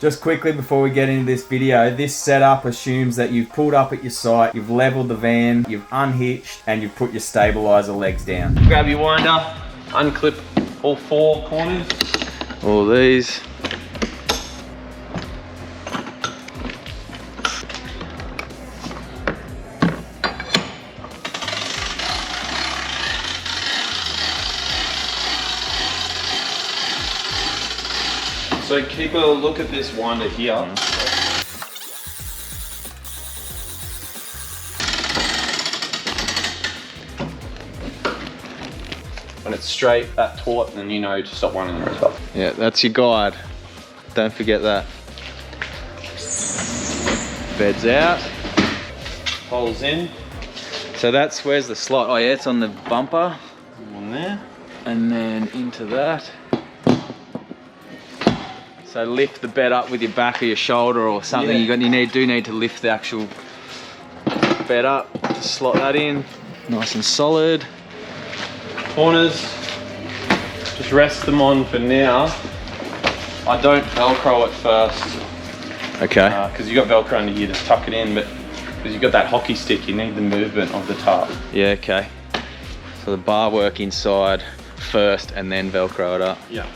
Just quickly before we get into this video, this setup assumes that you've pulled up at your site, you've leveled the van, you've unhitched, and you've put your stabiliser legs down. Grab your winder, unclip all 4 corners. All these. So keep a look at this winder here. When it's straight, that taut, then you know to stop winding the rest up. Yeah, that's your guide. Don't forget that. Bed's out. Holes in. So that's, where's the slot? Oh yeah, it's on the bumper. On there. And then into that. So lift the bed up with your back or your shoulder or something. Yeah. You do need to lift the actual bed up. Just slot that in, nice and solid. Corners, just rest them on for now. I don't Velcro it first. Okay. Because you got Velcro under here, just tuck it in, but because you've got that hockey stick, you need the movement of the tarp. Yeah, okay. So the bar work inside first and then Velcro it up. Yeah.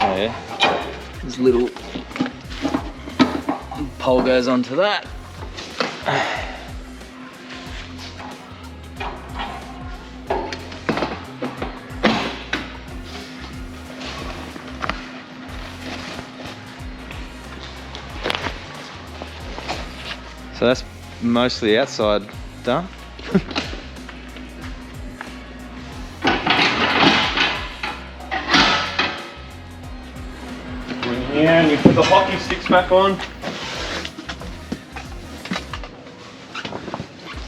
Yeah. This little pole goes onto that. So that's mostly outside done. Yeah, and you put the hockey sticks back on.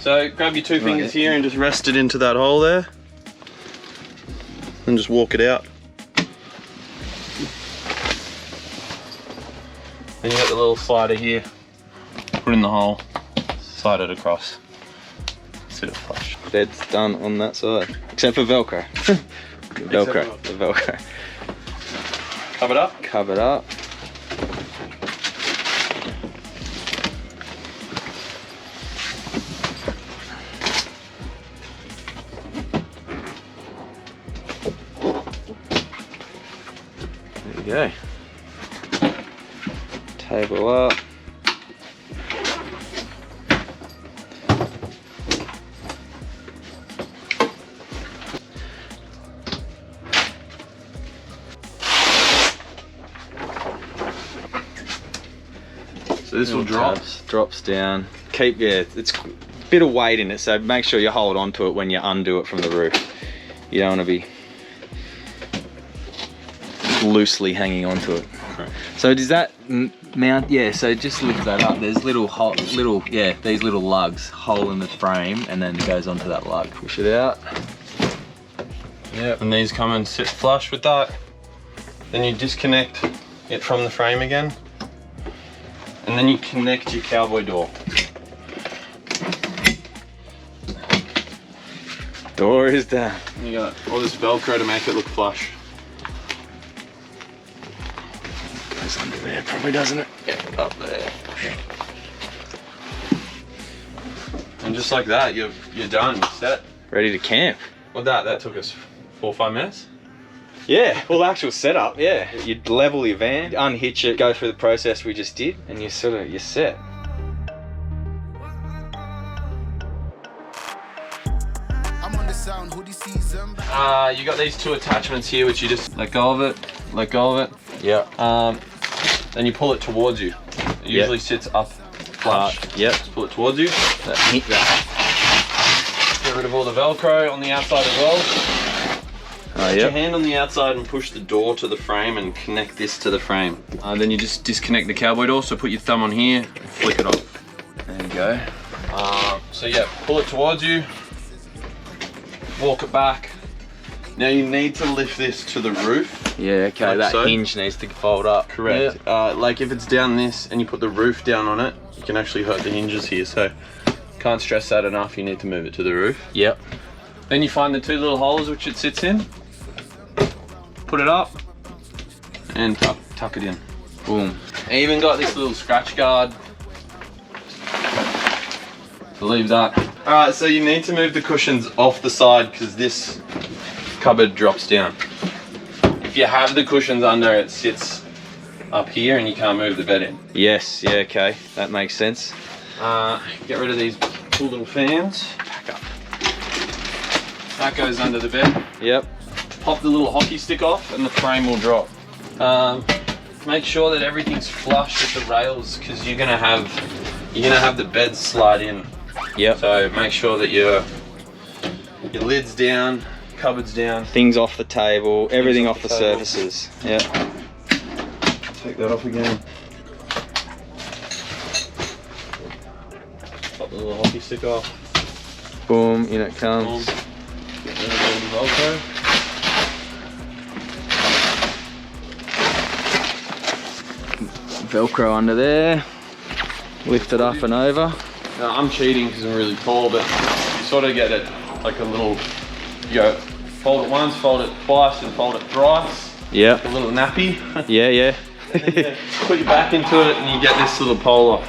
So grab your 2 fingers here and just rest it into that hole there. And just walk it out. Then you got the little slider here. Put in the hole, slide it across. Sit it flush. Bed's done on that side, except for Velcro. Velcro, the Velcro. Cover it up. Covered up. There you go. Table up. So this will drop. Drops down. Keep, yeah, it's a bit of weight in it, so make sure you hold on to it when you undo it from the roof. You don't want to be loosely hanging on to it. Okay. So does that mount? Yeah, so just lift that up. There's these little lugs, hole in the frame, and then it goes onto that lug. Push it out. Yep. And these come and sit flush with that. Then you disconnect it from the frame again. And then you connect your cowboy door. Door is down. And you got all this Velcro to make it look flush. Goes under there, probably, doesn't it? Yeah, up there. And just like that, you're done, you're set. Ready to camp. Well, that took us 4 or 5 minutes. Yeah, well, the actual setup, yeah. You'd level your van, unhitch it, go through the process we just did, and you're set. You got these 2 attachments here, which you just let go of it. Yeah. Then you pull it towards you. It usually sits up flush. Yep. Just pull it towards you. Hit that. Get rid of all the Velcro on the outside as well. Put your hand on the outside and push the door to the frame and connect this to the frame. Then you just disconnect the cowboy door, so put your thumb on here and flick it off. There you go. So yeah, pull it towards you, walk it back. Now you need to lift this to the roof. Yeah, okay, like that so. hinge needs to fold up. Correct. Yeah. Like if it's down this and you put the roof down on it, you can actually hurt the hinges here. So Can't stress that enough, you need to move it to the roof. Yep. Then you find the 2 little holes which it sits in, put it up, and tuck it in. Boom. I even got this little scratch guard. Leave that. Alright, so you need to move the cushions off the side because this cupboard drops down. If you have the cushions under, it sits up here and you can't move the bed in. Yes, yeah, okay. That makes sense. Get rid of these cool little fans. Pack up. That goes under the bed. Yep. Pop the little hockey stick off and the frame will drop. Make sure that everything's flush with the rails because you're gonna have the bed slide in. Yep. So make sure that your lid's down, cupboard's down. Things off the table, everything off the table. surfaces. Yep. Take that off again. Pop the little hockey stick off. Boom, in it comes. Boom. Get rid of all the Velcro. Velcro under there. Lift it up and over. Now, I'm cheating because I'm really tall, but you sort of get it like a little, you go fold it once, fold it twice, and fold it thrice. Yep. A little nappy. Yeah, yeah. Put your back into it and you get this little pole off.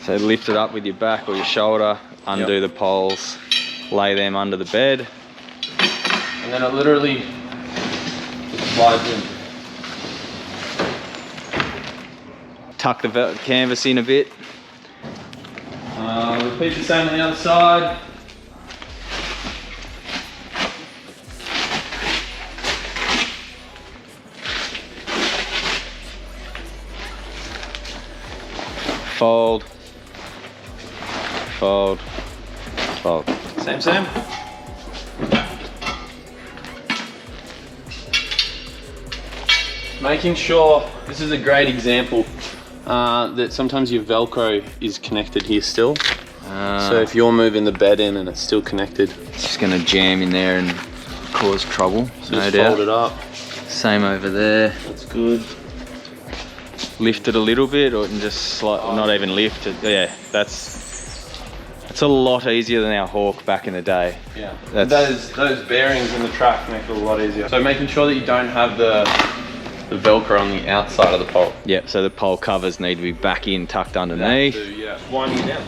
So lift it up with your back or your shoulder, undo the poles, lay them under the bed. And then it literally just slides in. Tuck the canvas in a bit. Repeat the same on the other side. Fold, fold, fold. Same. Making sure, this is a great example, that sometimes your Velcro is connected here still. So if you're moving the bed in and it's still connected, It's just gonna jam in there and cause trouble, so no just doubt. fold it up. Same over there. That's good. Lift it a little bit, or just not even lift it. Yeah, it's a lot easier than our Hawk back in the day. Yeah. That's- Those bearings in the track make it a lot easier. So making sure that you don't have the Velcro on the outside of the pole. Yep, so the pole covers need to be back in, tucked underneath. Yeah, winding it down.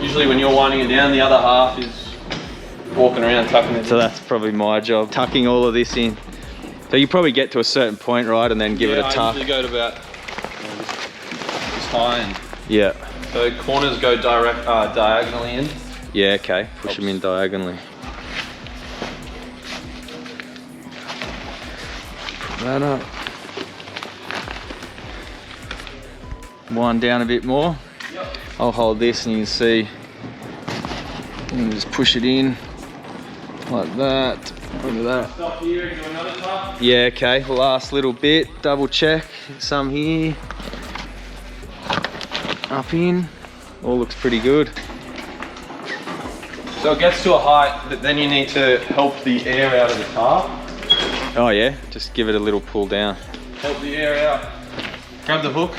Usually when you're winding it down, the other half is walking around tucking it in. So that's probably my job, tucking all of this in. So you probably get to a certain point, right, and then give it a tuck. I usually go to about this high, and Yeah, so corners go diagonally in. yeah, okay. Push them in diagonally. Put that up. Wind down a bit more. Yep. I'll hold this and you can see, you can just push it in like that. Look at that. Stop here and do another tuck. Yeah, okay, last little bit, double check, some here, up in, all looks pretty good. So it gets to a height that then you need to help the air out of the tarp. Oh yeah, just give it a little pull down. Help the air out. Grab the hook.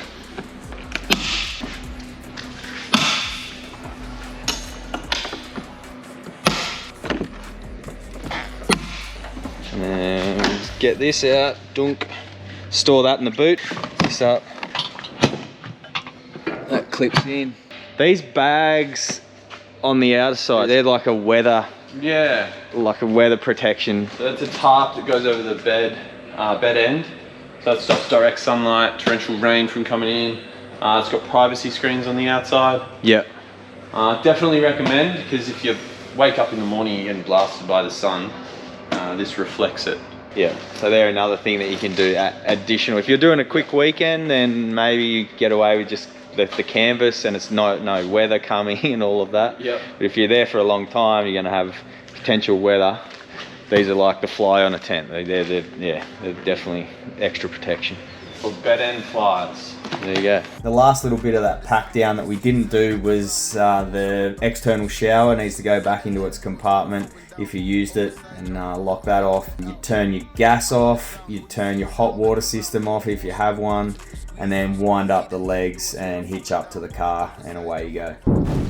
And then just get this out, dunk, store that in the boot, this up, that clips in. These bags on the outside, they're like a weather, Yeah. like a weather protection. So it's a tarp that goes over the bed end. So it stops direct sunlight, torrential rain from coming in. It's got privacy screens on the outside. Yep. Definitely recommend, because if you wake up in the morning you're getting blasted by the sun, this reflects it. Yeah, so they're another thing that you can do additional. If you're doing a quick weekend, then maybe you get away with just the canvas and it's no weather coming and all of that. Yep. But if you're there for a long time, you're going to have potential weather. These are like the fly on a tent. They're definitely extra protection. For bed end flies. There you go. The last little bit of that pack down that we didn't do was the external shower needs to go back into its compartment if you used it, and lock that off. You turn your gas off, you turn your hot water system off if you have one, and then wind up the legs and hitch up to the car, and away you go.